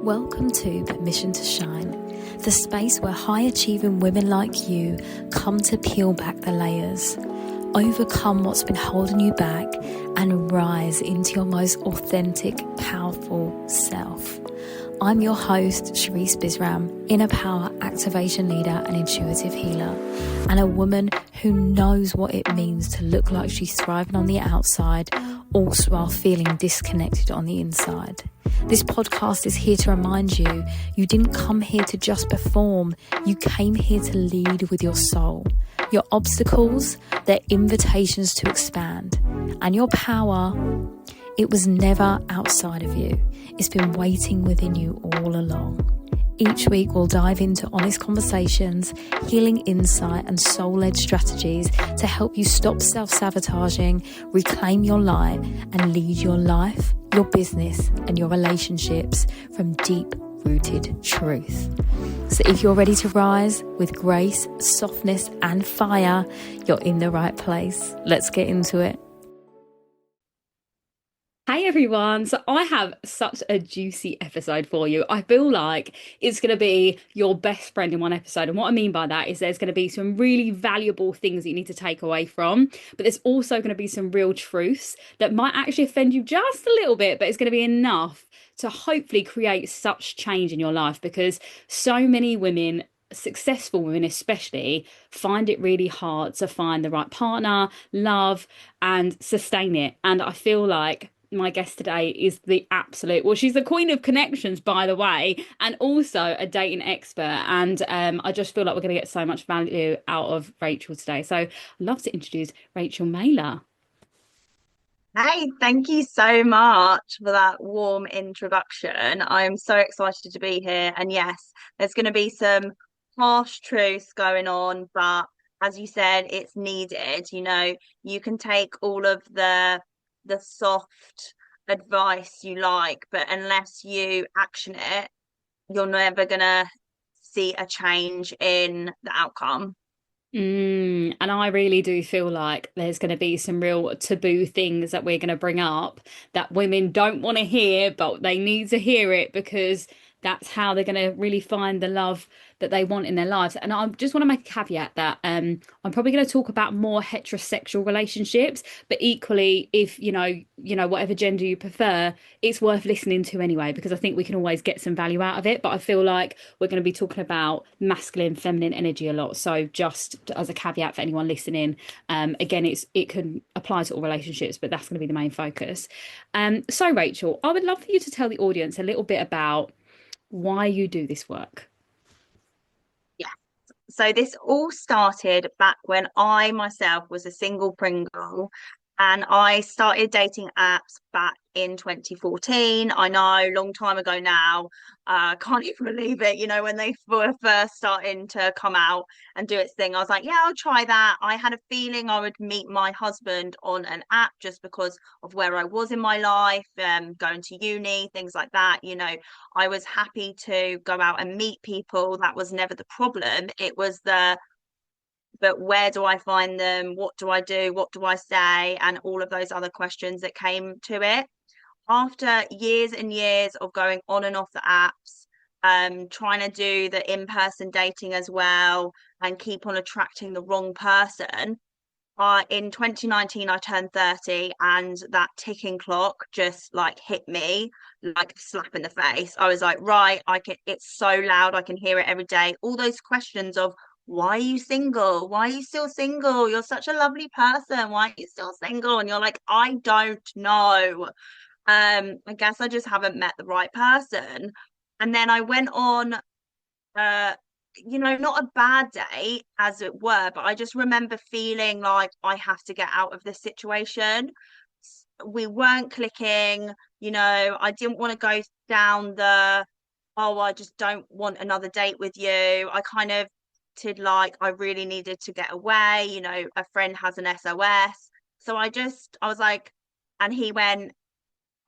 Welcome to Permission to Shine, the space where high-achieving women like you come to peel back the layers, overcome what's been holding you back, and rise into your most authentic, powerful self. I'm your host, Sherisse Bisram, inner power activation leader and intuitive healer, and a woman who knows what it means to look like she's thriving on the outside, also while feeling disconnected on the inside. This podcast is here to remind you, you didn't come here to just perform, you came here to lead with your soul. Your obstacles, they're invitations to expand. And your power, it was never outside of you. It's been waiting within you all along. Each week we'll dive into honest conversations, healing insight and soul-led strategies to help you stop self-sabotaging, reclaim your light and lead your life, your business and your relationships from deep-rooted truth. So if you're ready to rise with grace, softness and fire, you're in the right place. Let's get into it. Hey everyone, so I have such a juicy episode for you. I feel like it's going to be your best friend in one episode, and what I mean by that is there's going to be some really valuable things that you need to take away from, but there's also going to be some real truths that might actually offend you just a little bit, but it's going to be enough to hopefully create such change in your life, because so many women, successful women especially, find it really hard to find the right partner, love and sustain it. And I feel like my guest today is the absolute, well, she's the queen of connections, by the way, and also a dating expert. And I just feel like we're going to get so much value out of Rachel today. So I'd love to introduce Rachel Mailer. Hey, thank you so much for that warm introduction. I'm so excited to be here. And yes, there's going to be some harsh truths going on, but as you said, it's needed. You know, you can take all of the soft advice you like, but unless you action it, you're never gonna see a change in the outcome. And I really do feel like there's going to be some real taboo things that we're going to bring up that women don't want to hear, but they need to hear it because that's how they're going to really find the love that they want in their lives. And I just want to make a caveat that I'm probably going to talk about more heterosexual relationships, but equally, if whatever gender you prefer, it's worth listening to anyway, because I think we can always get some value out of it. But I feel like we're going to be talking about masculine, feminine energy a lot. So just as a caveat for anyone listening, again, it can apply to all relationships, but that's going to be the main focus. So Rachel, I would love for you to tell the audience a little bit about why you do this work. Yeah. So this all started back when I myself was a single Pringle, and I started dating apps back in 2014. I know, long time ago now. Can't even believe it. You know, when they were first starting to come out and do its thing, I was like, yeah, I'll try that. I had a feeling I would meet my husband on an app just because of where I was in my life, going to uni, things like that. You know, I was happy to go out and meet people. That was never the problem. It was but where do I find them? What do I do? What do I say? And all of those other questions that came to it. After years and years of going on and off the apps, trying to do the in-person dating as well and keep on attracting the wrong person. In 2019, I turned 30, and that ticking clock just like hit me like a slap in the face. I was like, right, it's so loud, I can hear it every day. All those questions of, why are you single? Why are you still single? You're such a lovely person. Why are you still single? And you're like, I don't know. I guess I just haven't met the right person. And then I went on not a bad day as it were, but I just remember feeling like I have to get out of this situation. We weren't clicking, I didn't want to go down oh, I just don't want another date with you. I kind of did, like, I really needed to get away, a friend has an SOS. So I was like, and he went,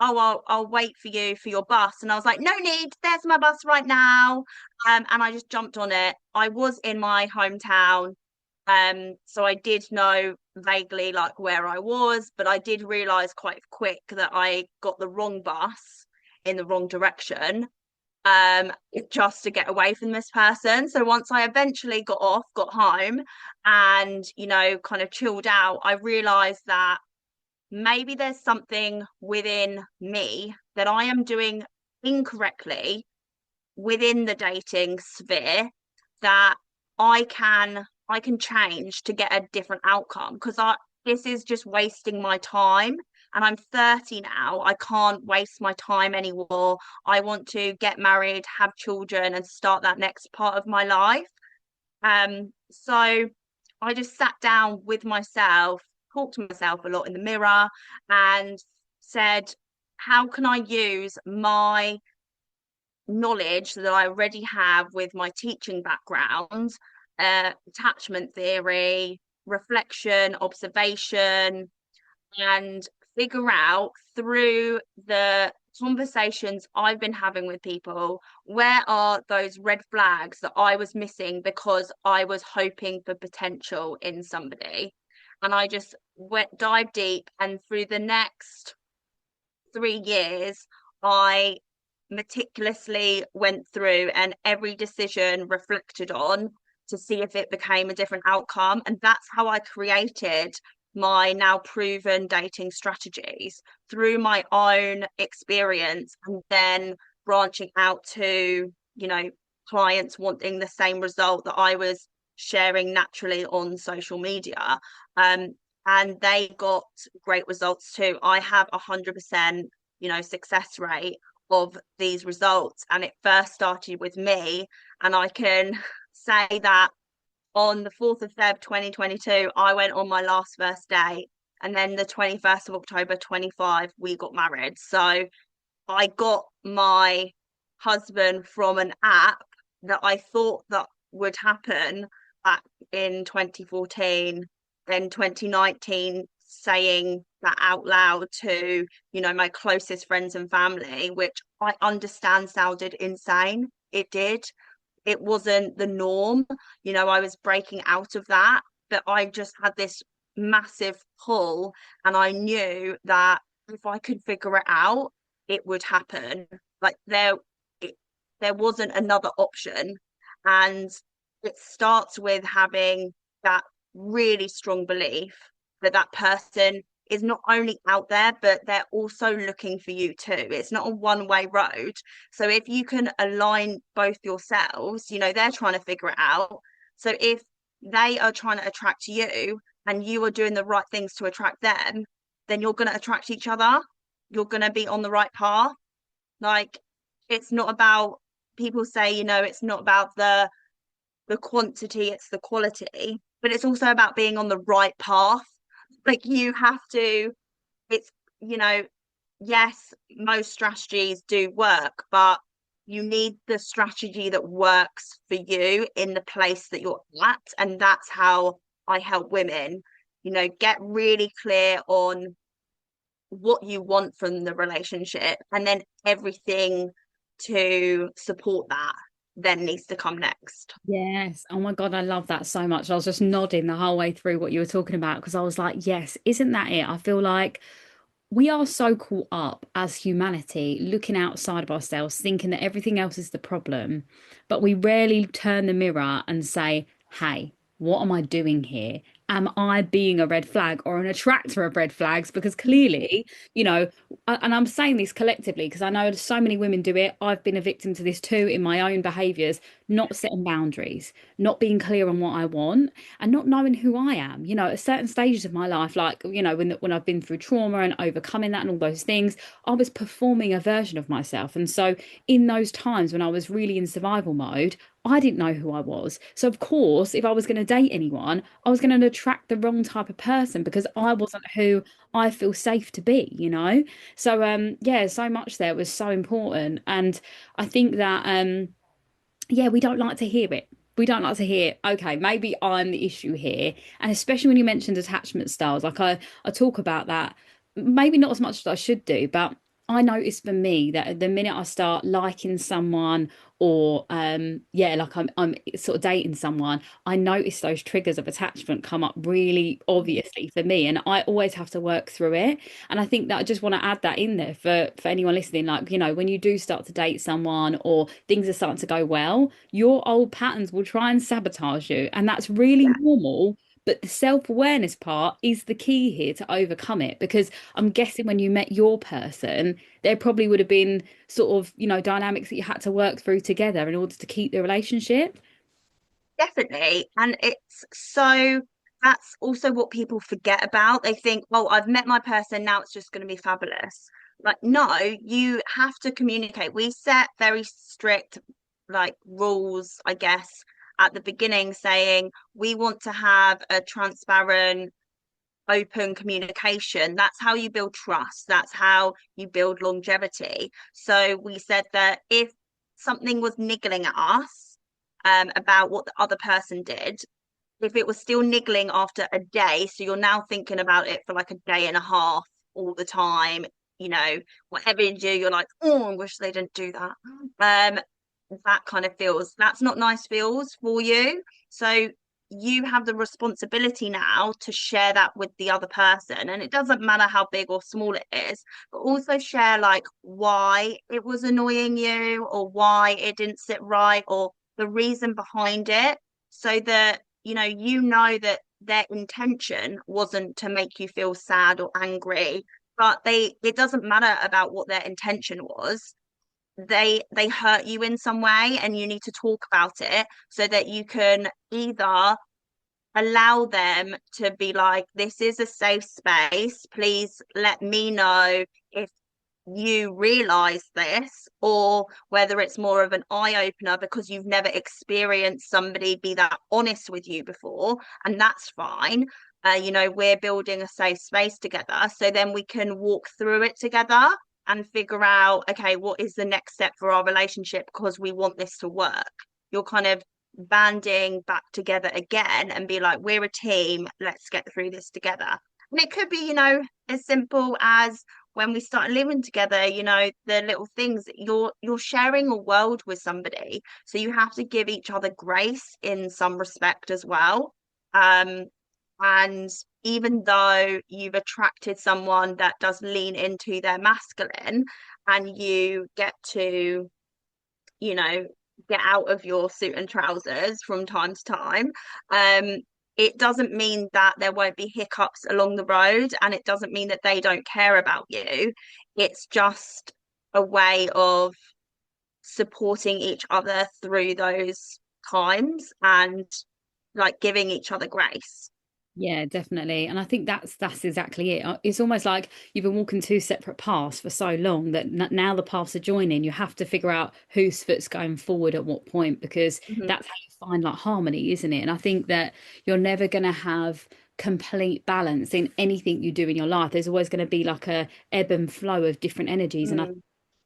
oh, I'll wait for you for your bus. And I was like, no need, there's my bus right now. And I just jumped on it. I was in my hometown. So I did know vaguely like where I was, but I did realize quite quick that I got the wrong bus in the wrong direction. um just to get away from this person. So once I eventually got home and, kind of chilled out, I realized that maybe there's something within me that I am doing incorrectly within the dating sphere that I can change to get a different outcome, because I this is just wasting my time, and I'm 30 now. I can't waste my time anymore. I want to get married, have children, and start that next part of my life. So I just sat down with myself, talked to myself a lot in the mirror, and said, how can I use my knowledge that I already have with my teaching background, attachment theory, reflection, observation, and figure out through the conversations I've been having with people, where are those red flags that I was missing because I was hoping for potential in somebody. And I just went dive deep, and through the next 3 years, I meticulously went through and every decision reflected on to see if it became a different outcome. And that's how I created my now proven dating strategies, through my own experience, and then branching out to, clients wanting the same result that I was sharing naturally on social media. Um, and they got great results too. I have 100%, success rate of these results, and it first started with me. And I can say that on the 4th of Feb 2022, I went on my last first date, and then the 21st of October 25, we got married. So I got my husband from an app that I thought that would happen back in 2014, then 2019, saying that out loud to, my closest friends and family, which I understand sounded insane. It did. It wasn't the norm. I was breaking out of that, but I just had this massive pull, and I knew that if I could figure it out, it would happen. Like it, there wasn't another option. And it starts with having that really strong belief that that person is not only out there, but they're also looking for you too. It's not a one-way road. So if you can align both yourselves, they're trying to figure it out. So if they are trying to attract you and you are doing the right things to attract them, then you're going to attract each other. You're going to be on the right path. Like, it's not about, people say, it's not about the quantity, it's the quality, but it's also about being on the right path. Like, you have to, it's, you know, yes, most strategies do work, but you need the strategy that works for you in the place that you're at. And that's how I help women, get really clear on what you want from the relationship, and then everything to support that then needs to come next. Yes. Oh my God, I love that so much. I was just nodding the whole way through what you were talking about because I was like, yes, isn't that it? I feel like we are so caught up as humanity looking outside of ourselves, thinking that everything else is the problem, but we rarely turn the mirror and say, hey, what am I doing here? Am I being a red flag or an attractor of red flags? Because clearly, and I'm saying this collectively because I know so many women do it. I've been a victim to this too in my own behaviors, not setting boundaries, not being clear on what I want, and not knowing who I am. At certain stages of my life, like, when I've been through trauma and overcoming that and all those things, I was performing a version of myself. And so in those times when I was really in survival mode, I didn't know who I was. So of course, if I was going to date anyone, I was going to attract the wrong type of person because I wasn't who I feel safe to be. So yeah, so much there was so important. And I think that yeah, we don't like to hear it. We don't like to hear, okay, maybe I'm the issue here. And especially when you mentioned attachment styles, like I talk about that, maybe not as much as I should do, but I notice for me that the minute I start liking someone or yeah, like I'm sort of dating someone, I notice those triggers of attachment come up really obviously for me, and I always have to work through it. And I think that I just want to add that in there for anyone listening, like, you know, when you do start to date someone or things are starting to go well, your old patterns will try and sabotage you, and that's really Yeah, normal. But the self-awareness part is the key here to overcome it, because I'm guessing when you met your person, there probably would have been sort of, you know, dynamics that you had to work through together in order to keep the relationship. definitely. And it's so that's also what people forget about. They think, oh, I've met my person, now it's just going to be fabulous. Like, no, you have to communicate. We set very strict, like, rules, I guess, at the beginning, saying we want to have a transparent, open communication. That's how you build trust. That's how you build longevity. So we said that if something was niggling at us, about what the other person did, if it was still niggling after a day, so you're now thinking about it for like a day and a half all the time, you know, whatever you do, you're like, oh, I wish they didn't do that. That kind of feels, that's not nice feels for you. So you have the responsibility now to share that with the other person. And it doesn't matter how big or small it is, but also share like why it was annoying you or why it didn't sit right or the reason behind it, so that you know that their intention wasn't to make you feel sad or angry, but it doesn't matter about what their intention was. They hurt you in some way, and you need to talk about it so that you can either allow them to be like, this is a safe space, please let me know if you realize this, or whether it's more of an eye opener because you've never experienced somebody be that honest with you before, and that's fine. We're building a safe space together, so then we can walk through it together and figure out, okay, what is the next step for our relationship, because we want this to work. You're kind of banding back together again and be like, we're a team, let's get through this together. And it could be, as simple as when we start living together, the little things, you're sharing a world with somebody, so you have to give each other grace in some respect as well. And even though you've attracted someone that does lean into their masculine, and you get to, you know get out of your suit and trousers from time to time, um it doesn't mean that there won't be hiccups along the road, and it doesn't mean that they don't care about you. It's just a way of supporting each other through those times, and like giving each other grace. Yeah, definitely. And I think that's exactly it. It's almost like you've been walking two separate paths for so long that now the paths are joining. You have to figure out whose foot's going forward at what point, because Mhm. that's how you find like harmony, isn't it? And I think that you're never going to have complete balance in anything you do in your life. There's always going to be like a ebb and flow of different energies. And I Mm.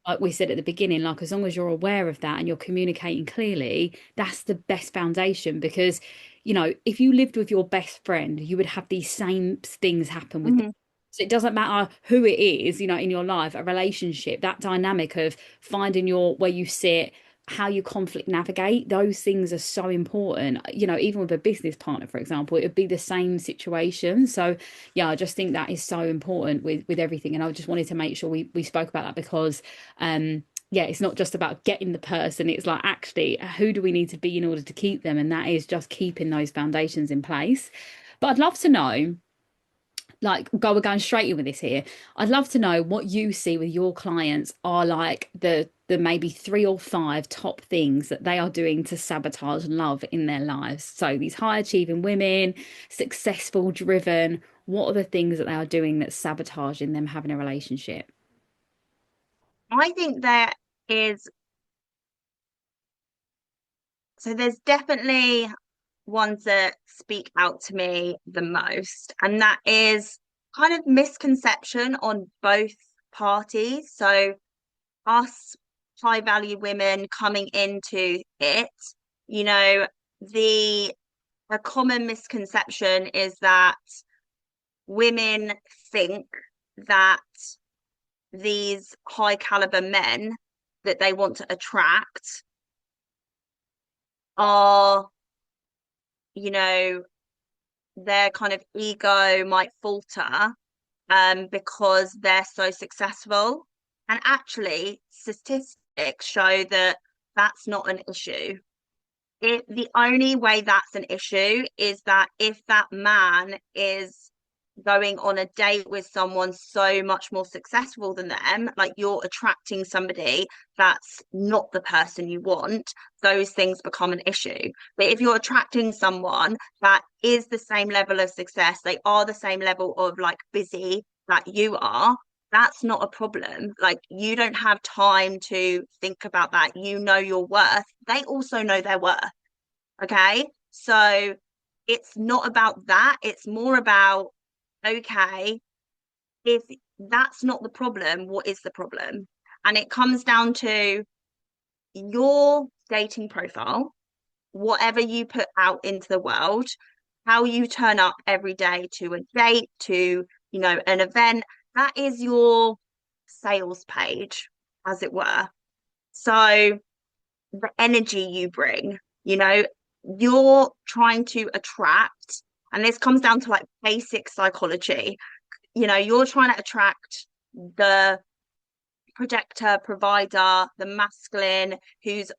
like we said at the beginning, like as long as you're aware of that and you're communicating clearly, that's the best foundation. Because, you know, if you lived with your best friend, you would have these same things happen with. Mhm. So it doesn't matter who it is, you know, in your life, a relationship, that dynamic of finding your where you sit, how you conflict navigate, those things are so important. You know, even with a business partner, for example, it would be the same situation. So yeah, I just think that is so important with everything. And I just wanted to make sure we spoke about that, because yeah, it's not just about getting the person, it's like actually who do we need to be in order to keep them, and that is just keeping those foundations in place. But I'd love to know, like, we're going straight in with this here. I'd love to know what you see with your clients are like the maybe three or five top things that they are doing to sabotage love in their lives. So these high achieving women, successful, driven, what are the things that they are doing that's sabotaging them having a relationship? I think there is, so there's definitely ones that speak out to me the most, and that is kind of misconception on both parties. So us high value women coming into it, you know, the a common misconception is that women think that these high caliber men that they want to attract are, you know, their kind of ego might falter because they're so successful. And actually, statistics show that that's not an issue. The only way that's an issue is that if that man is going on a date with someone so much more successful than them, like you're attracting somebody that's not the person you want, those things become an issue. But if you're attracting someone that is the same level of success, they are the same level of like busy that you are, that's not a problem. Like you don't have time to think about that. You know your worth. They also know their worth. Okay. So it's not about that. It's more about, okay, if that's not the problem, what is the problem? And it comes down to your dating profile, whatever you put out into the world, how you turn up every day to a date, to, you know, an event. That is your sales page, as it were. So the energy you bring, you know, you're trying to attract, and this comes down to like basic psychology. You know, you're trying to attract the projector, provider, the masculine who's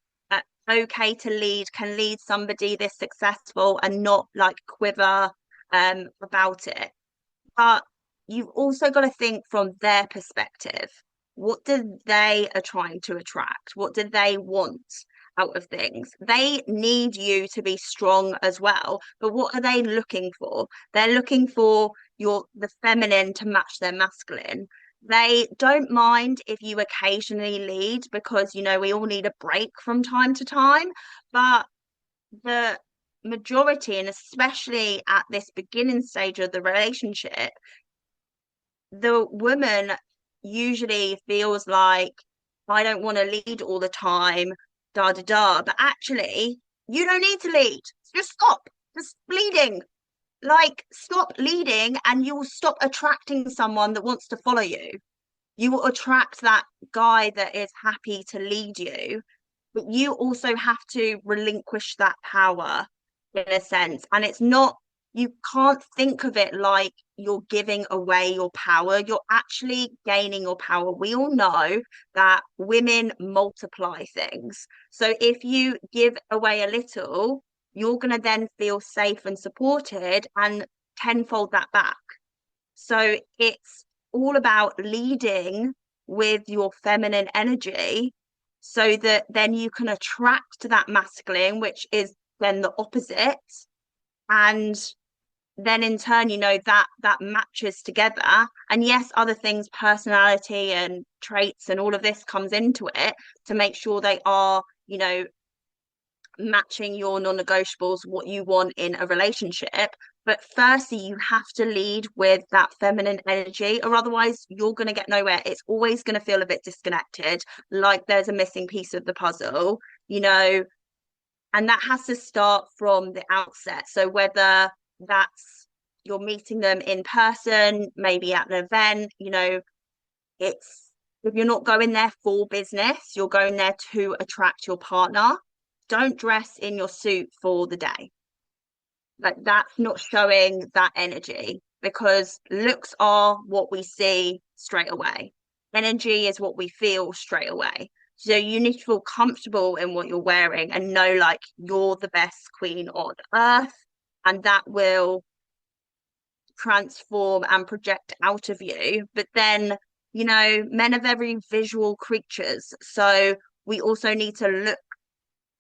okay to lead, can lead somebody this successful and not like quiver about it. But you've also got to think from their perspective. What do they are trying to attract? What do they want out of things? They need you to be strong as well. But what are they looking for? They're looking for the feminine to match their masculine. They don't mind if you occasionally lead because, you know, we all need a break from time to time. But the majority, and especially at this beginning stage of the relationship, the woman usually feels like, I don't want to lead all the time, da da da. But actually, you don't need to lead. Just stop. Just leading. Like, stop leading, and you'll stop attracting someone that wants to follow you. You will attract that guy that is happy to lead you, but you also have to relinquish that power in a sense. And it's not, you can't think of it like you're giving away your power. You're actually gaining your power. We all know that women multiply things. So if you give away a little, you're going to then feel safe and supported and tenfold that back. So it's all about leading with your feminine energy so that then you can attract that masculine, which is then the opposite. And then in turn, you know, that matches together. And yes, other things, personality and traits and all of this comes into it to make sure they are, you know, matching your non-negotiables, what you want in a relationship. But firstly, you have to lead with that feminine energy, or otherwise you're going to get nowhere. It's always going to feel a bit disconnected, like there's a missing piece of the puzzle, you know, and that has to start from the outset. So whether that's you're meeting them in person, maybe at an event, you know, it's, if you're not going there for business, you're going there to attract your partner. Don't dress in your suit for the day. Like, that's not showing that energy, because looks are what we see straight away. Energy is what we feel straight away. So you need to feel comfortable in what you're wearing and know like you're the best queen on earth, and that will transform and project out of you. But then, you know, men are very visual creatures. So we also need to look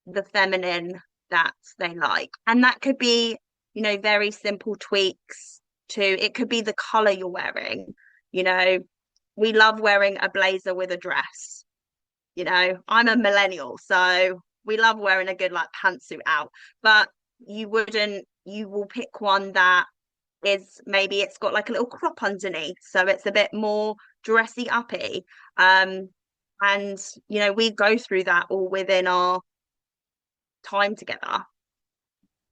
the feminine that they like. And that could be, you know, very simple tweaks to, it could be the color you're wearing. You know, we love wearing a blazer with a dress. You know, I'm a millennial, so we love wearing a good like pantsuit out. But you will pick one that is, maybe it's got like a little crop underneath, so it's a bit more dressy uppy. And you know, we go through that all within our time together.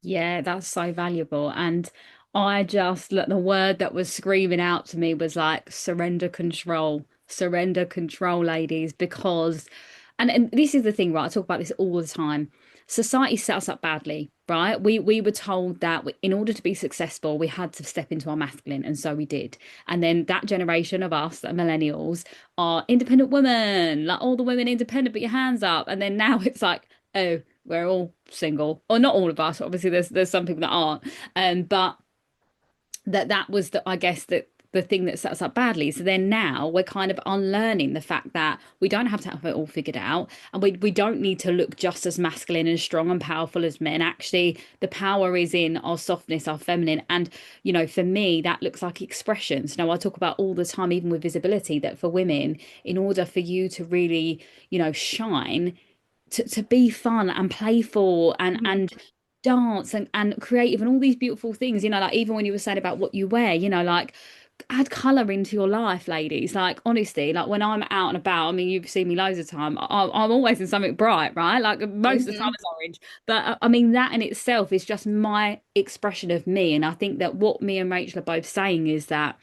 Yeah, that's so valuable. And I just, look, the word that was screaming out to me was like surrender control. surrender control, ladies, because and this is the thing, right? I talk about this all the time. Society set us up badly, right? We were told that in order to be successful, we had to step into our masculine, and so we did. And then that generation of us, that millennials, are independent women, like all the women independent, put your hands up. And then now it's like, oh, we're all single, or not all of us. Obviously, there's some people that aren't, but that was the, I guess, that the thing that sets us up badly. So then now we're kind of unlearning the fact that we don't have to have it all figured out, and we don't need to look just as masculine and strong and powerful as men. Actually, the power is in our softness, our feminine. And for me, that looks like expressions. Now, I talk about all the time, even with visibility, that for women, in order for you to really shine, to be fun and playful and dance and creative and all these beautiful things, like even when you were saying about what you wear, like add color into your life, ladies. Like honestly, like when I'm out and about, I mean, you've seen me loads of time, I'm always in something bright, right? Like most of the time it's orange, but I mean that in itself is just my expression of me. And I think that what me and Rachel are both saying is that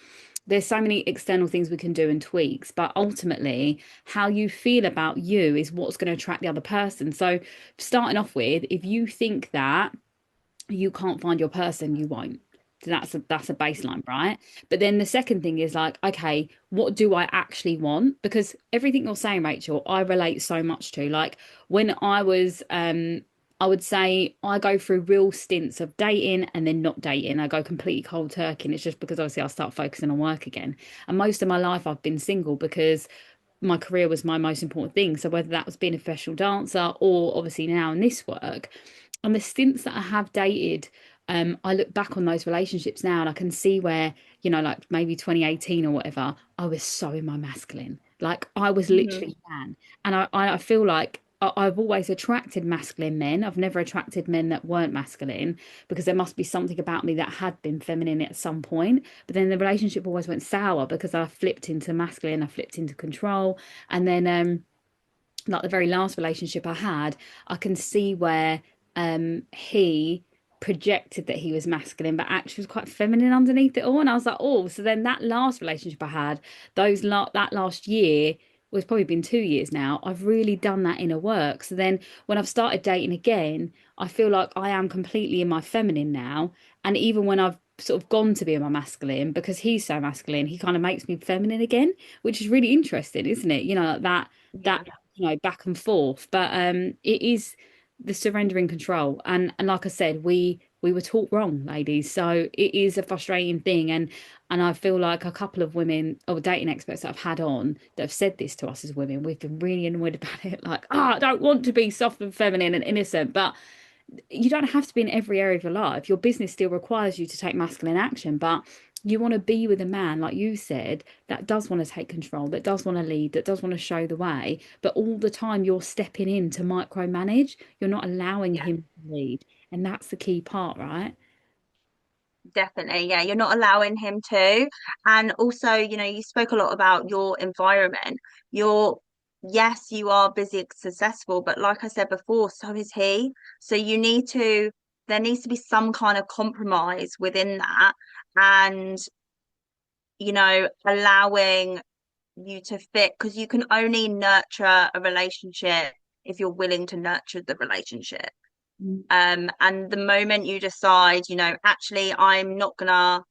there's so many external things we can do and tweaks, but ultimately how you feel about you is what's going to attract the other person. So starting off with, if you think that you can't find your person, you won't. So that's a baseline, right? But then the second thing is like, okay, what do I actually want? Because everything you're saying, Rachel, I relate so much to. Like when I would say I go through real stints of dating and then not dating. I go completely cold turkey, and it's just because obviously I start focusing on work again. And most of my life I've been single because my career was my most important thing. So whether that was being a professional dancer or obviously now in this work, and the stints that I have dated, I look back on those relationships now and I can see where, like maybe 2018 or whatever, I was so in my masculine. Like I was literally man. And I feel like I've always attracted masculine men. I've never attracted men that weren't masculine because there must be something about me that had been feminine at some point. But then the relationship always went sour because I flipped into masculine, I flipped into control. And then like the very last relationship I had, I can see where he projected that he was masculine, but actually was quite feminine underneath it all. And I was like, oh, so then that last relationship I had, that last year, well, it's probably been 2 years now. I've really done that inner work. So then when I've started dating again, I feel like I am completely in my feminine now. And even when I've sort of gone to be in my masculine, because he's so masculine, he kind of makes me feminine again, which is really interesting, isn't it? Like that back and forth. But it is the surrendering control. And like I said, we were taught wrong, ladies. So it is a frustrating thing. And I feel like a couple of women or dating experts that I've had on that have said this to us as women, we've been really annoyed about it. Like, I don't want to be soft and feminine and innocent, but you don't have to be in every area of your life. Your business still requires you to take masculine action, but you want to be with a man, like you said, that does want to take control, that does want to lead, that does want to show the way. But all the time you're stepping in to micromanage, you're not allowing him to lead. And that's the key part, right? Definitely, yeah, you're not allowing him to. And also, you spoke a lot about your environment. You're, yes, you are busy and successful, but like I said before, so is he. So there needs to be some kind of compromise within that, and allowing you to fit, because you can only nurture a relationship if you're willing to nurture the relationship. And the moment you decide, actually, I'm not gonna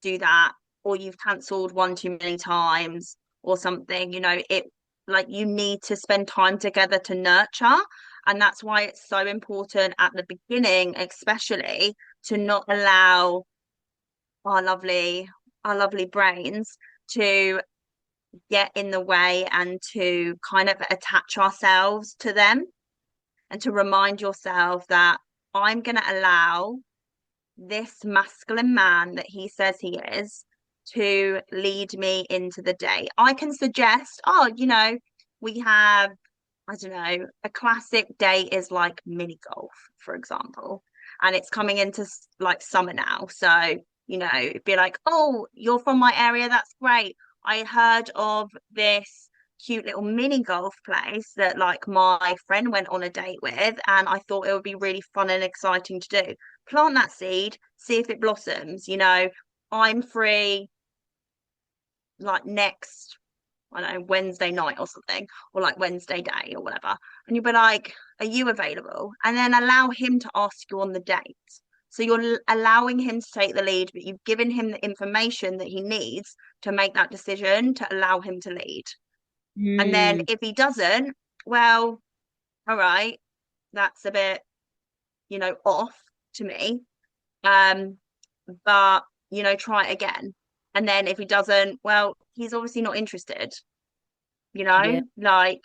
do that, or you've cancelled one too many times or something, it like you need to spend time together to nurture. And that's why it's so important at the beginning, especially, to not allow our lovely, our lovely brains to get in the way and to kind of attach ourselves to them, and to remind yourself that I'm going to allow this masculine man that he says he is to lead me into the day. I can suggest, we have, I don't know, a classic day is like mini golf, for example, and it's coming into like summer now. So, it'd be like, oh, you're from my area. That's great. I heard of this cute little mini golf place that like my friend went on a date with, and I thought it would be really fun and exciting to do. Plant that seed, see if it blossoms. I'm free like next I don't know, Wednesday night or something, or like Wednesday day or whatever. And you'll be like, are you available? And then allow him to ask you on the date. So you're allowing him to take the lead, but you've given him the information that he needs to make that decision to allow him to lead. And then Mm, if he doesn't, well, all right, that's a bit, off to me. But, try it again. And then if he doesn't, well, he's obviously not interested, yeah. like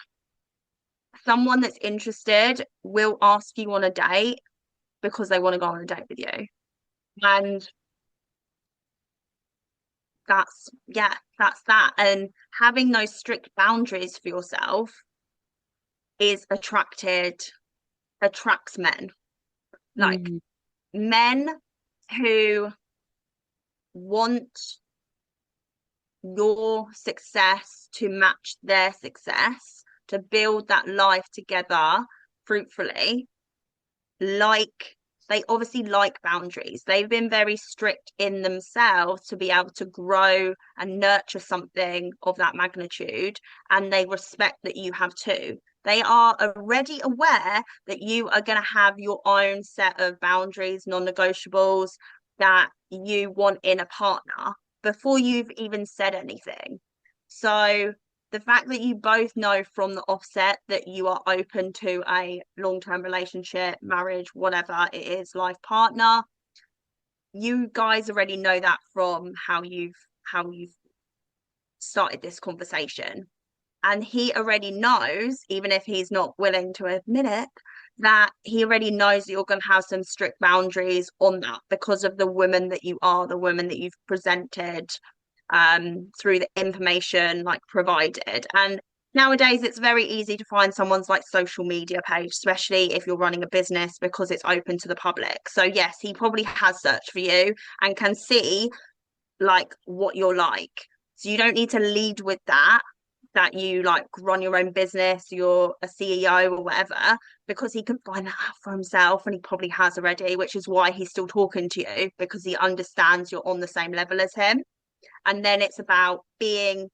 someone that's interested will ask you on a date because they want to go on a date with you. And that's that. And having those strict boundaries for yourself is attracts men. Like Mm, men who want your success to match their success, to build that life together fruitfully, like they obviously like boundaries. They've been very strict in themselves to be able to grow and nurture something of that magnitude, and they respect that you have too. They are already aware that you are going to have your own set of boundaries, non-negotiables that you want in a partner before you've even said anything. So the fact that you both know from the offset that you are open to a long-term relationship, marriage, whatever it is, life partner, you guys already know that from how you've started this conversation. And he already knows, even if he's not willing to admit it, that he already knows that you're going to have some strict boundaries on that because of the woman that you are, the woman that you've presented through the information like provided. And nowadays it's very easy to find someone's like social media page, especially if you're running a business, because it's open to the public. So yes, he probably has searched for you and can see like what you're like. So you don't need to lead with that you like run your own business, you're a CEO or whatever, because he can find that out for himself, and he probably has already, which is why he's still talking to you, because he understands you're on the same level as him. And then it's about being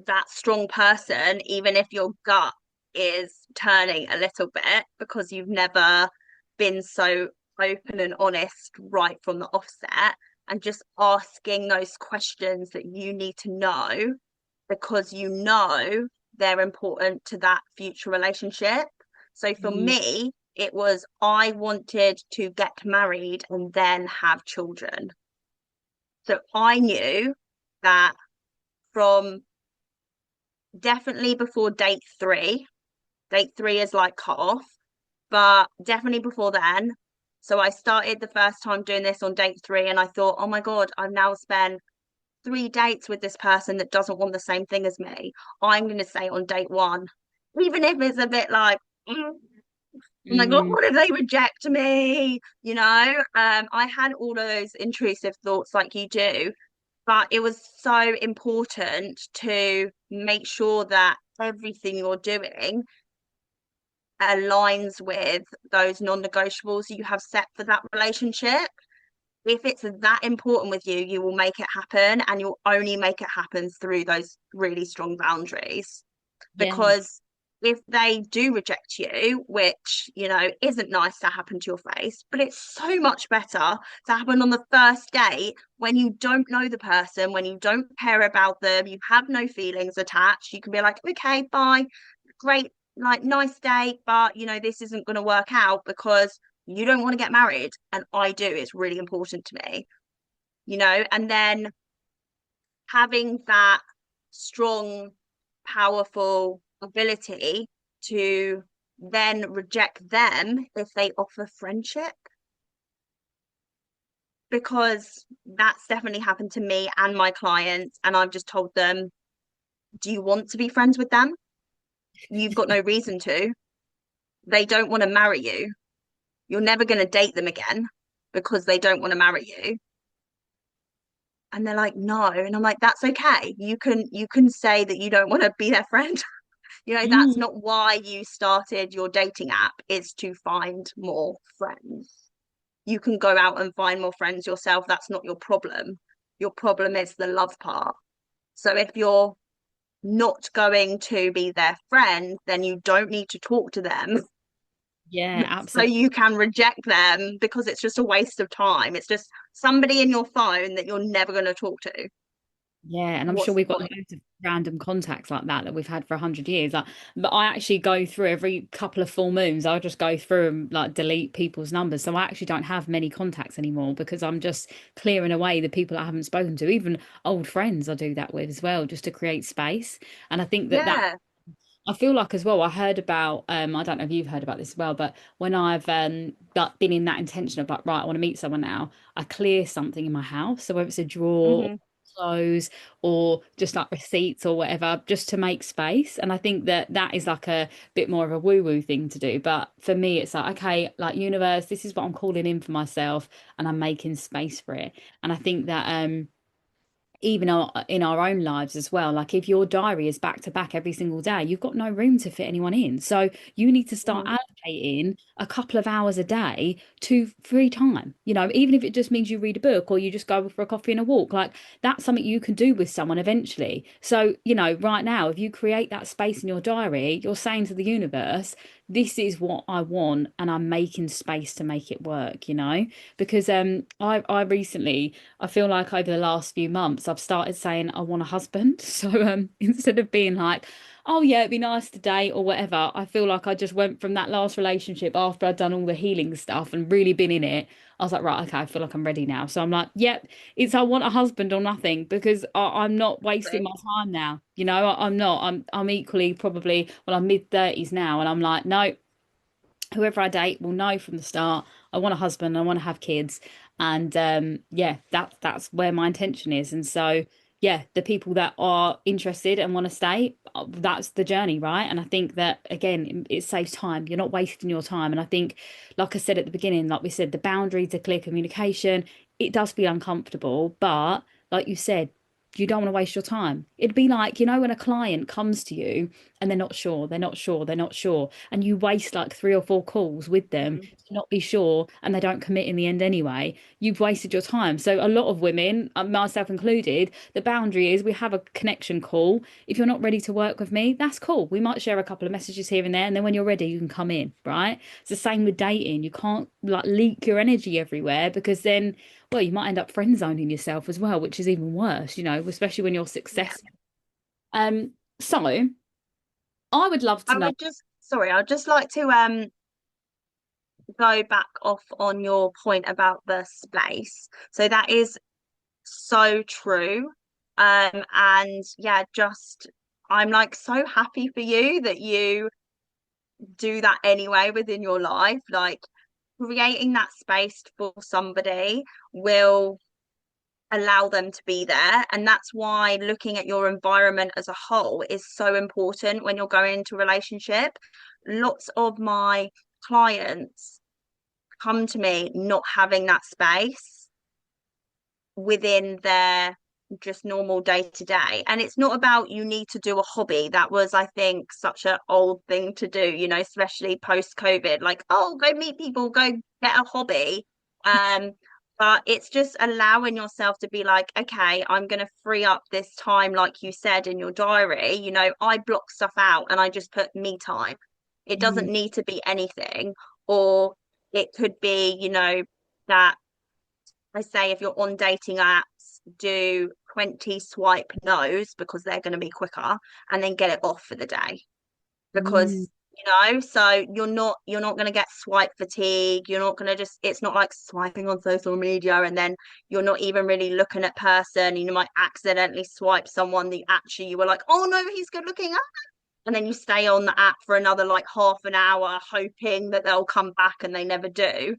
that strong person, even if your gut is turning a little bit because you've never been so open and honest right from the offset, and just asking those questions that you need to know because they're important to that future relationship. So for mm, me, it was I wanted to get married and then have children. So I knew that from definitely before date three. Date three is like cut off, but definitely before then. So I started the first time doing this on date three, and I thought, oh my God, I've now spent 3 dates with this person that doesn't want the same thing as me. I'm going to say on date one, even if it's a bit like, oh my God, mm. what if they reject me? I had all of those intrusive thoughts like you do, but it was so important to make sure that everything you're doing aligns with those non-negotiables you have set for that relationship. If it's that important with you, you will make it happen, and you'll only make it happen through those really strong boundaries. Yeah. Because if they do reject you, which, isn't nice to happen to your face, but it's so much better to happen on the first date when you don't know the person, when you don't care about them, you have no feelings attached. You can be like, okay, bye, great, like nice date, but this isn't going to work out because you don't want to get married and I do. It's really important to me, and then having that strong, powerful ability to then reject them if they offer friendship, because that's definitely happened to me and my clients. And I've just told them, do you want to be friends with them? You've got no reason to. They don't want to marry you. You're never going to date them again because they don't want to marry you. And they're like, no. And I'm like, that's okay. You can say that you don't want to be their friend. That's Mm. not why you started your dating app, is to find more friends. You can go out and find more friends yourself. That's not your problem. Your problem is the love part. So if you're not going to be their friend, then you don't need to talk to them. Yeah, So absolutely. you can reject them because it's just a waste of time. It's just somebody in your phone that you're never going to talk to. Yeah, and I'm sure What's the we've got point? loads of random contacts like that we've had for 100 years. Like, but I actually go through every couple of full moons. I'll just go through and like delete people's numbers. So I actually don't have many contacts anymore because I'm just clearing away the people I haven't spoken to. Even old friends I do that with as well, just to create space. And I think that Yeah. I feel like as well, I heard about I don't know if you've heard about this as well, but when I've like been in that intention of like, right, I want to meet someone now, I clear something in my house. So whether it's a drawer or Hmm. clothes or just like receipts or whatever, just to make space. And I think that that is like a bit more of a woo-woo thing to do. But for me, it's like, okay, like universe, this is what I'm calling in for myself and I'm making space for it. And I think that even in our own lives as well. Like if your diary is back to back every single day, you've got no room to fit anyone in. So you need to start Hmm. allocating a couple of hours a day to free time. You know, even if it just means you read a book or you just go for a coffee and a walk, like that's something you can do with someone eventually. So, you know, right now, if you create that space in your diary, you're saying to the universe, this is what I want, and I'm making space to make it work, you know? Because I recently I feel like over the last few months, I've started saying I want a husband. So instead of being like, oh yeah, it'd be nice to date or whatever, I feel like I just went from that last relationship after I'd done all the healing stuff and really been in it. I was like, right, okay, I feel like I'm ready now. So I'm like, yep, it's I want a husband or nothing because I'm not wasting my time now. You know, I'm not. I'm equally probably, well, I'm mid-30s now, and I'm like, no, whoever I date will know from the start I want a husband, I want to have kids, and yeah, that's where my intention is. And so yeah, the people that are interested and want to stay, that's the journey, right? And I think that again, it saves time. You're not wasting your time. And I think, like I said at the beginning, like we said, the boundary to clear communication, it does feel uncomfortable, but like you said, you don't want to waste your time. It'd be like, you know, when a client comes to you and they're not sure, they're not sure, they're not sure, and you waste like 3 or 4 calls with them Hmm. to not be sure, and they don't commit in the end anyway, you've wasted your time. So a lot of women, myself included, the boundary is we have a connection call. If you're not ready to work with me, that's cool. We might share a couple of messages here and there, and then when you're ready, you can come in, right? It's the same with dating. You can't like leak your energy everywhere because then, well, you might end up friend zoning yourself as well, which is even worse, you know, especially when you're Yeah. successful. So I would love to I know. would just, sorry, I'd just like to go back off on your point about the space. So that is so true. And yeah, just I'm like so happy for you that you do that anyway within your life. Like creating that space for somebody will allow them to be there. And that's why looking at your environment as a whole is so important when you're going into a relationship. Lots of my clients come to me not having that space within their just normal day to day. And it's not about you need to do a hobby. That was, I think, such an old thing to do, you know, especially post COVID. Like, oh, go meet people, go get a hobby. Um, but it's just allowing yourself to be like, okay, I'm going to free up this time, like you said in your diary. You know, I block stuff out and I just put me time. It doesn't Mm, need to be anything, or it could be, you know, that I say if you're on dating apps, do 20 swipe no's because they're going to be quicker, and then get it off for the day. mm, Because you know, so you're not going to get swipe fatigue. You're not going to just, it's not like swiping on social media and then you're not even really looking at person. You might accidentally swipe someone that actually you were like, oh no, he's good looking, and then you stay on the app for another like half an hour hoping that they'll come back and they never do.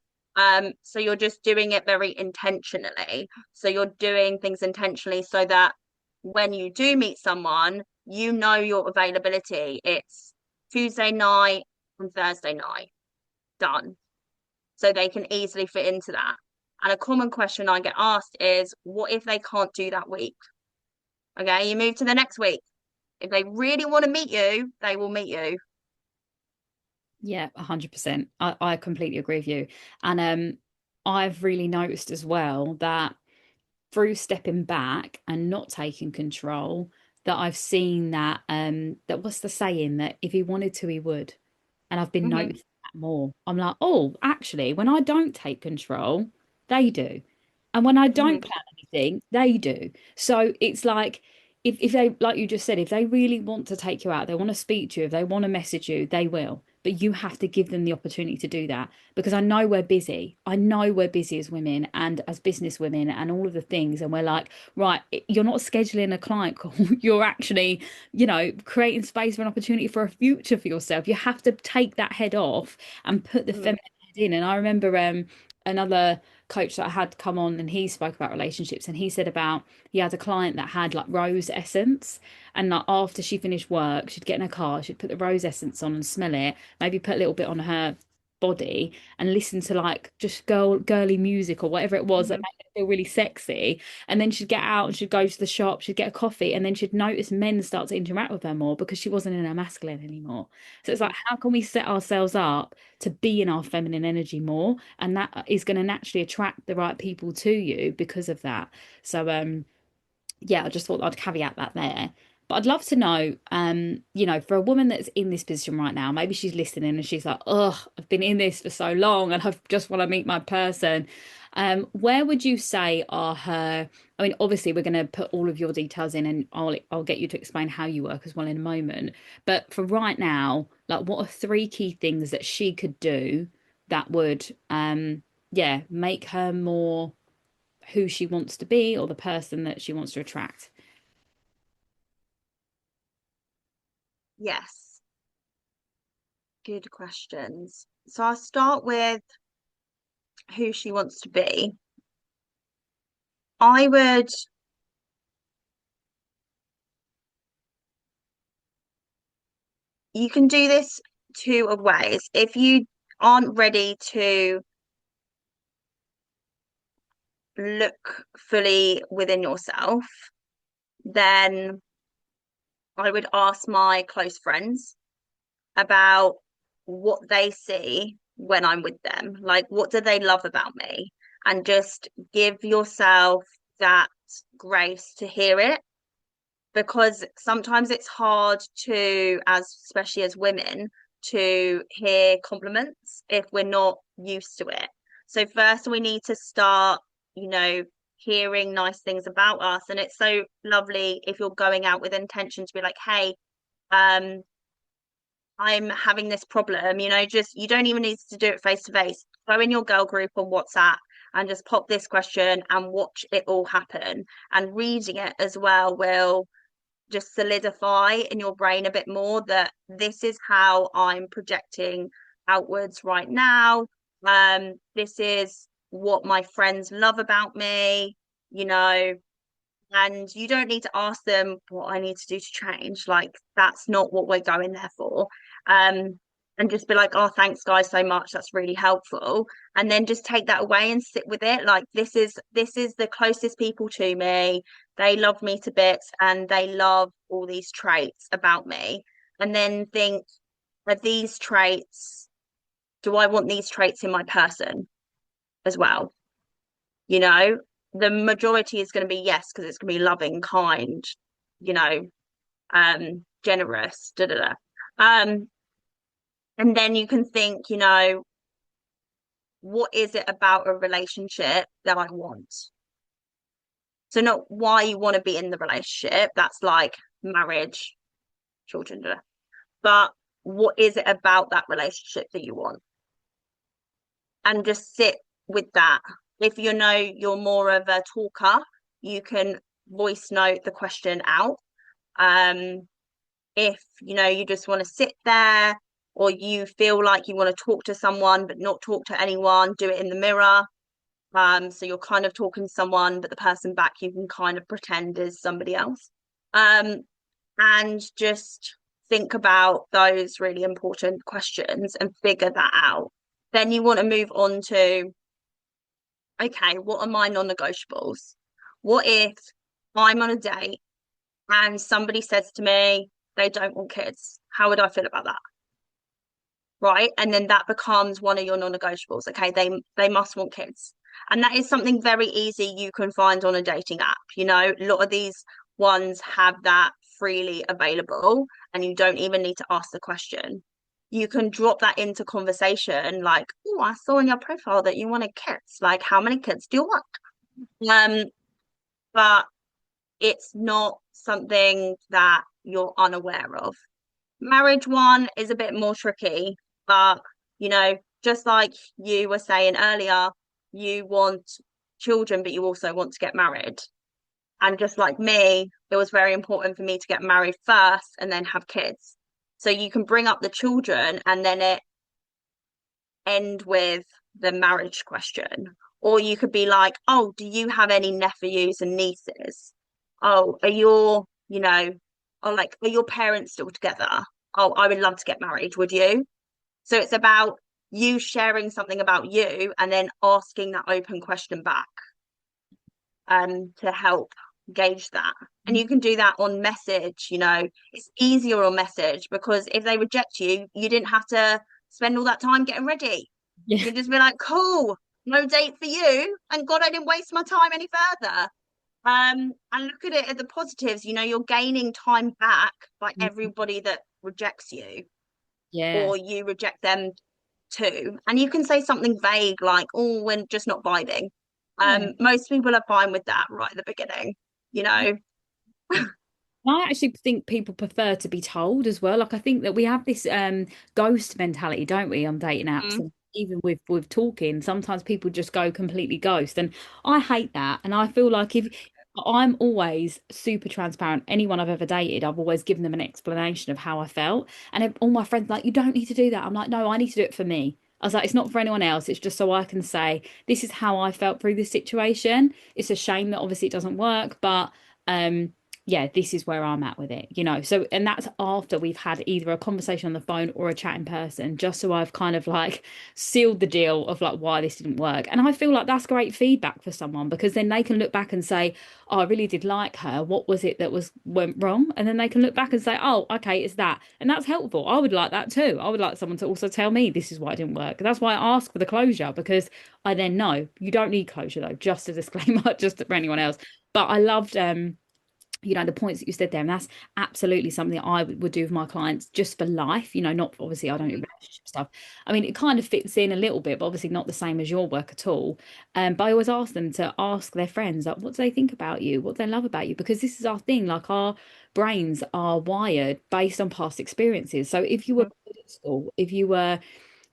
So you're just doing it very intentionally. So you're doing things intentionally so that when you do meet someone, you know your availability. It's Tuesday night and Thursday night, done. So they can easily fit into that. And a common question I get asked is, what if they can't do that week? Okay, you move to the next week. If they really want to meet you, they will meet you. yeah, 100%. I completely agree with you. And I've really noticed as well that through stepping back and not taking control that I've seen that that what's the saying, that if he wanted to, he would. And I've been Hmm. noticing that more. I'm like, oh, actually, when I don't take control, they do. And when I don't Hmm. plan anything, they do. So it's like, if they, like you just said, if they really want to take you out, they want to speak to you, if they want to message you, they will. But you have to give them the opportunity to do that, because I know we're busy. I know we're busy as women and as business women and all of the things. And we're like, right, you're not scheduling a client call. You're actually, creating space for an opportunity for a future for yourself. You have to take that head off and put the Hmm. feminine head in. And I remember another coach that I had come on, and he spoke about relationships, and he said about, he had a client that had like rose essence, and like after she finished work, she'd get in her car, she'd put the rose essence on and smell it, maybe put a little bit on her body and listen to like just girly music or whatever it was that Hmm. made her feel really sexy. And then she'd get out and she'd go to the shop, she'd get a coffee, and then she'd notice men start to interact with her more because she wasn't in her masculine anymore. So it's like, how can we set ourselves up to be in our feminine energy more? And that is going to naturally attract the right people to you because of that. So yeah, I just thought I'd caveat that there. But I'd love to know, for a woman that's in this position right now, maybe she's listening and she's like, oh, I've been in this for so long and I just want to meet my person. Where would you say are her, I mean, obviously we're going to put all of your details in, and I'll get you to explain how you work as well in a moment. But for right now, like, what are three key things that she could do that would, yeah, make her more who she wants to be, or the person that she wants to attract? Yes, good questions. So I'll start with who she wants to be. I would, you can do this two of ways. If you aren't ready to look fully within yourself, then I would ask my close friends about what they see when I'm with them. Like, what do they love about me? And just give yourself that grace to hear it, because sometimes it's hard to, as especially as women, to hear compliments if we're not used to it. So first we need to start, you know, hearing nice things about us. And it's so lovely if you're going out with intention to be like, hey, um, I'm having this problem, just, you don't even need to do it face to face. Go in your girl group on WhatsApp and just pop this question and watch it all happen. And reading it as well will just solidify in your brain a bit more that this is how I'm projecting outwards right now. This is what my friends love about me, you know, and you don't need to ask them what I need to do to change. Like, that's not what we're going there for. Um, and just be like, oh, thanks guys so much. That's really helpful. And then just take that away and sit with it. Like, this is the closest people to me. They love me to bits and they love all these traits about me. And then think, are these traits, do I want these traits in my person as well? you know the majority is going to be yes, because it's going to be loving, kind, you know generous, da da da. And then you can think, what is it about a relationship that I want? So not why you want to be in the relationship, that's like marriage, children, da, da. But what is it about that relationship that you want? And just sit with that. If you're more of a talker, you can voice note the question out. If you just want to sit there, or you feel like you want to talk to someone but not talk to anyone, do it in the mirror. So you're kind of talking to someone, but the person back you can kind of pretend is somebody else. And just think about those really important questions and figure that out. Then you want to move on to, okay, what are my non-negotiables? What if I'm on a date and somebody says to me they don't want kids? How would I feel about that? Right. And then that becomes one of your non-negotiables. Okay, they must want kids. And that is something very easy you can find on a dating app. You know, a lot of these ones have that freely available, and you don't even need to ask the question. You can drop that into conversation like, oh, I saw in your profile that you wanted kids. Like, how many kids do you want? But it's not something that you're unaware of. Marriage one is a bit more tricky, but you know, just like you were saying earlier, you want children, but you also want to get married. And just like me, it was very important for me to get married first and then have kids. So you can bring up the children and then it end with the marriage question. Or you could be like, oh, do you have any nephews and nieces? Oh, are your, you know, or like, are your parents still together? Oh, I would love to get married. Would you? So it's about you sharing something about you and then asking that open question back to help gauge that. And you can do that on message, you know, it's easier on message because if they reject you, you didn't have to spend all that time getting ready. Yeah. You just be like, cool, no date for you. And God, I didn't waste my time any further. And look at it at the positives, you know, you're gaining time back by everybody that rejects you, Yeah. or you reject them too. And you can say something vague like, oh, we're just not vibing. Yeah. Most people are fine with that right at the beginning, you know. I actually think people prefer to be told as well. Like I think that we have this ghost mentality, don't we, on dating apps? Mm. And even with talking, sometimes people just go completely ghost. And I hate that. And I feel like if I'm always super transparent, anyone I've ever dated, I've always given them an explanation of how I felt. And if, all my friends are like, you don't need to do that. I'm like, no, I need to do it for me. I was like, it's not for anyone else. It's just so I can say, this is how I felt through this situation. It's a shame that obviously it doesn't work, but yeah, this is where I'm at with it, you know. So, and that's after we've had either a conversation on the phone or a chat in person, just so I've kind of like sealed the deal of like why this didn't work. And I feel like that's great feedback for someone because then they can look back and say, oh, I really did like her. What was it that went wrong? And then they can look back and say, oh, okay, it's that. And that's helpful. I would like that too. I would like someone to also tell me this is why it didn't work. That's why I ask for the closure because I then know you don't need closure though, just a disclaimer, just for anyone else. But I loved you know, the points that you said there, and that's absolutely something that I would do with my clients just for life, you know, not obviously I don't do relationship stuff. I mean, it kind of fits in a little bit, but obviously not the same as your work at all. But I always ask them to ask their friends, like, what do they think about you? What do they love about you? Because this is our thing, like our brains are wired based on past experiences. So if you were good at school, if you were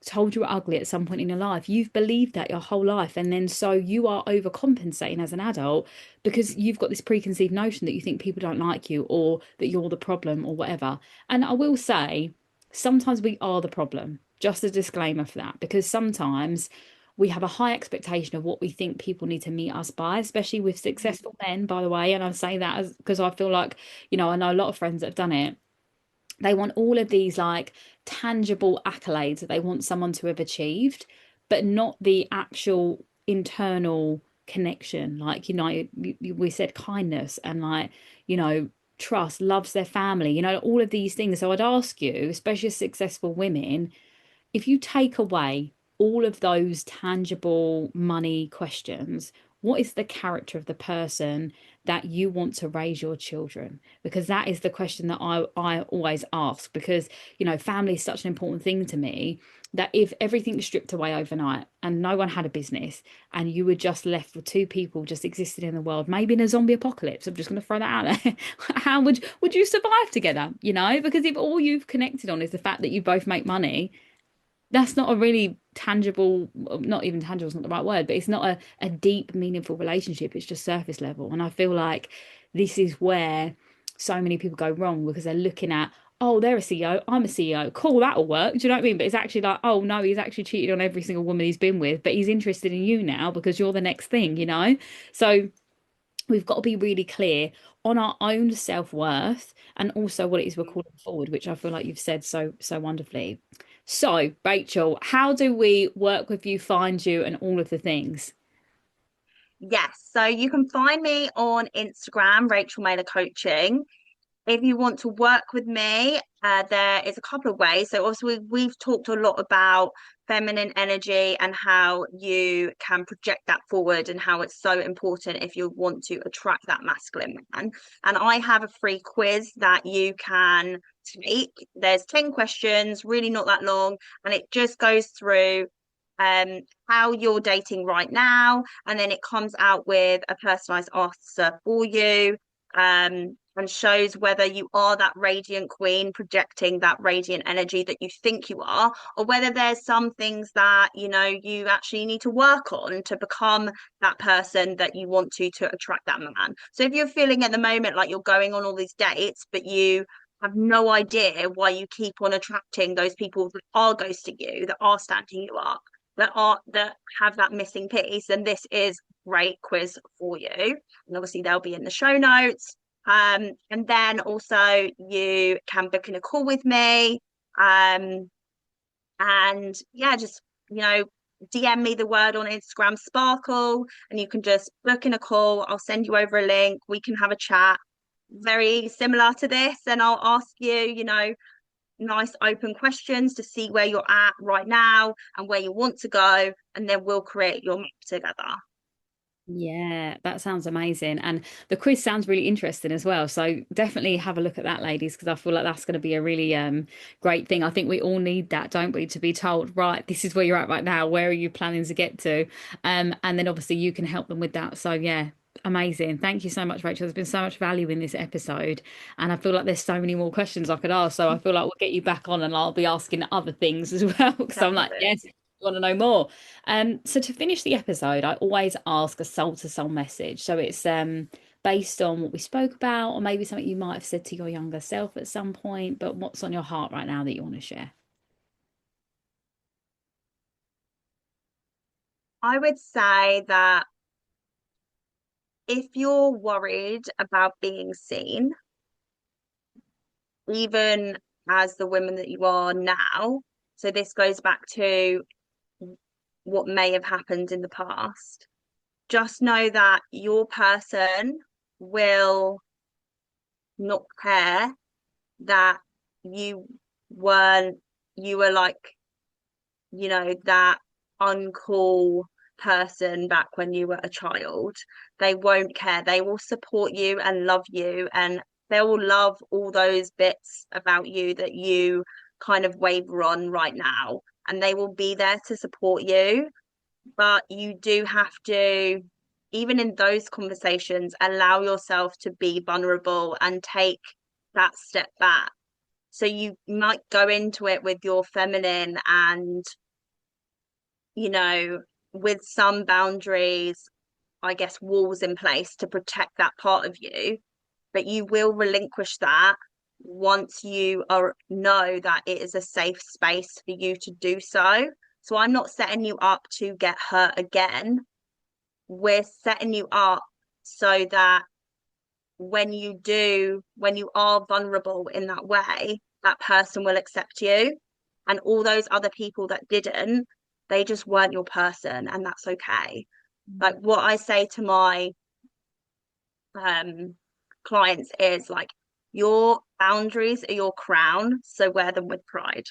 told you were ugly at some point in your life, you've believed that your whole life. And then so you are overcompensating as an adult because you've got this preconceived notion that you think people don't like you or that you're the problem or whatever. And I will say, sometimes we are the problem. Just a disclaimer for that, because sometimes we have a high expectation of what we think people need to meet us by, especially with successful men, by the way. And I say that as because I feel like, you know, I know a lot of friends that have done it. They want all of these like tangible accolades that they want someone to have achieved, but not the actual internal connection. Like, you know, we said kindness and like, you know, trust, loves their family, you know, all of these things. So I'd ask you, especially successful women, if you take away all of those tangible money questions, what is the character of the person that you want to raise your children? Because that is the question that I always ask, because, you know, family is such an important thing to me that if everything was stripped away overnight and no one had a business and you were just left with two people just existing in the world, maybe in a zombie apocalypse, I'm just going to throw that out there, how would you survive together? You know, because if all you've connected on is the fact that you both make money, that's not a really tangible, not even tangible is not the right word, but it's not a deep, meaningful relationship. It's just surface level. And I feel like this is where so many people go wrong because they're looking at, oh, they're a CEO, I'm a CEO. Cool, that'll work. Do you know what I mean? But it's actually like, oh no, he's actually cheated on every single woman he's been with, but he's interested in you now because you're the next thing, you know? So we've got to be really clear on our own self-worth and also what it is we're calling forward, which I feel like you've said so wonderfully. So, Rachel, how do we work with you, find you, and all of the things? Yes, so you can find me on Instagram, Rachel Mailer Coaching. If you want to work with me, there is a couple of ways. So obviously we've talked a lot about feminine energy and how you can project that forward and how it's so important if you want to attract that masculine man. And I have a free quiz that you can take. There's 10 questions, really not that long, and it just goes through how you're dating right now, and then it comes out with a personalized answer for you, and shows whether you are that radiant queen projecting that radiant energy that you think you are, or whether there's some things that you actually need to work on to become that person that you want to attract that man. So if you're feeling at the moment like you're going on all these dates but you have no idea why you keep on attracting those people that are ghosting you, that are standing you up, that have that missing piece, then this is a great quiz for you. And obviously they'll be in the show notes. And then also you can book in a call with me. And yeah, just DM me the word on Instagram, Sparkle, and you can just book in a call. I'll send you over a link. We can have a chat very similar to this, and I'll ask you, nice open questions to see where you're at right now and where you want to go, and then we'll create your map together. Yeah, that sounds amazing. And the quiz sounds really interesting as well. So definitely have a look at that, ladies, because I feel like that's going to be a really great thing. I think we all need that, don't we? To be told, right, this is where you're at right now. Where are you planning to get to? And then obviously you can help them with that. So yeah, amazing. Thank you so much, Rachel. There's been so much value in this episode. And I feel like there's so many more questions I could ask. So I feel like we'll get you back on and I'll be asking other things as well. Because I'm like, yes, want to know more. So to finish the episode, I always ask a soul to soul message. So it's based on what we spoke about, or maybe something you might have said to your younger self at some point, but what's on your heart right now that you want to share? I would say that if you're worried about being seen, even as the women that you are now, so this goes back to what may have happened in the past, just know that your person will not care that you were like, that uncool person back when you were a child. They won't care. They will support you and love you, and they will love all those bits about you that you kind of waver on right now, and they will be there to support you. But you do have to, even in those conversations, allow yourself to be vulnerable and take that step back. So you might go into it with your feminine and, with some boundaries, I guess, walls in place to protect that part of you, but you will relinquish that once you know that it is a safe space for you to do so. So I'm not setting you up to get hurt again. We're setting you up so that when you are vulnerable in that way, that person will accept you. And all those other people that didn't, they just weren't your person, and that's okay. Like what I say to my clients is like, your boundaries are your crown, so wear them with pride.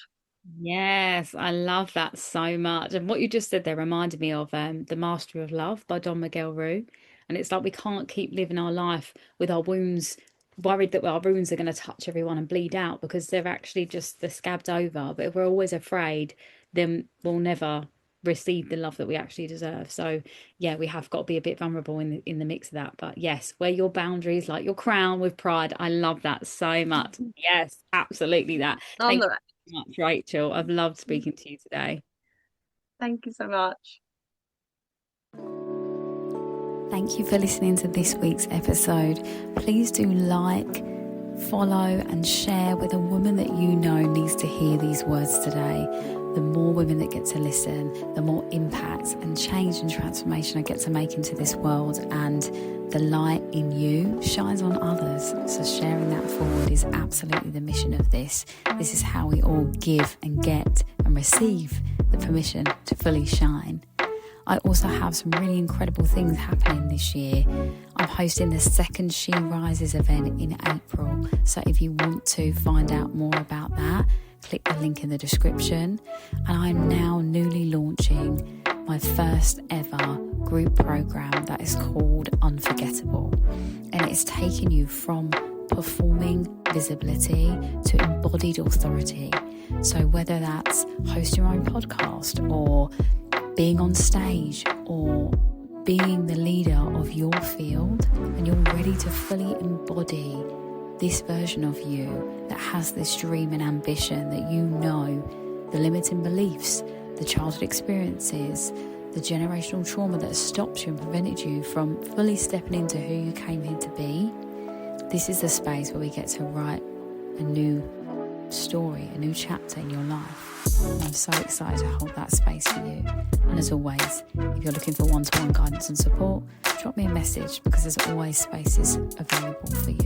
Yes, I love that so much. And what you just said there reminded me of The Mastery of Love by Don Miguel Ruiz. And it's like we can't keep living our life with our wounds, worried that our wounds are going to touch everyone and bleed out, because they're scabbed over. But if we're always afraid, then we'll never receive the love that we actually deserve. So yeah, we have got to be a bit vulnerable in the mix of that. But yes, wear your boundaries like your crown with pride. I love that so much. Yes, absolutely that. Thank you so much, Rachel. I've loved speaking to you today. Thank you so much. Thank you for listening to this week's episode. Please do like, follow and share with a woman that you know needs to hear these words today. The more women that get to listen, the more impact and change and transformation I get to make into this world, and the light in you shines on others. So sharing that forward is absolutely the mission of this. This is how we all give and get and receive the permission to fully shine. I also have some really incredible things happening this year. I'm hosting the second She Rises event in April. So if you want to find out more about that, click the link in the description. And I'm now newly launching my first ever group program that is called Unforgettable. And it's taking you from performing visibility to embodied authority. So whether that's hosting your own podcast or being on stage or being the leader of your field, and you're ready to fully embody this version of you that has this dream and ambition, that you know the limiting beliefs, the childhood experiences, the generational trauma that has stopped you and prevented you from fully stepping into who you came here to be. This is the space where we get to write a new story, a new chapter in your life. And I'm so excited to hold that space for you. And as always, if you're looking for one-to-one guidance and support, drop me a message, because there's always spaces available for you.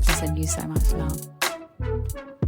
I send you so much love.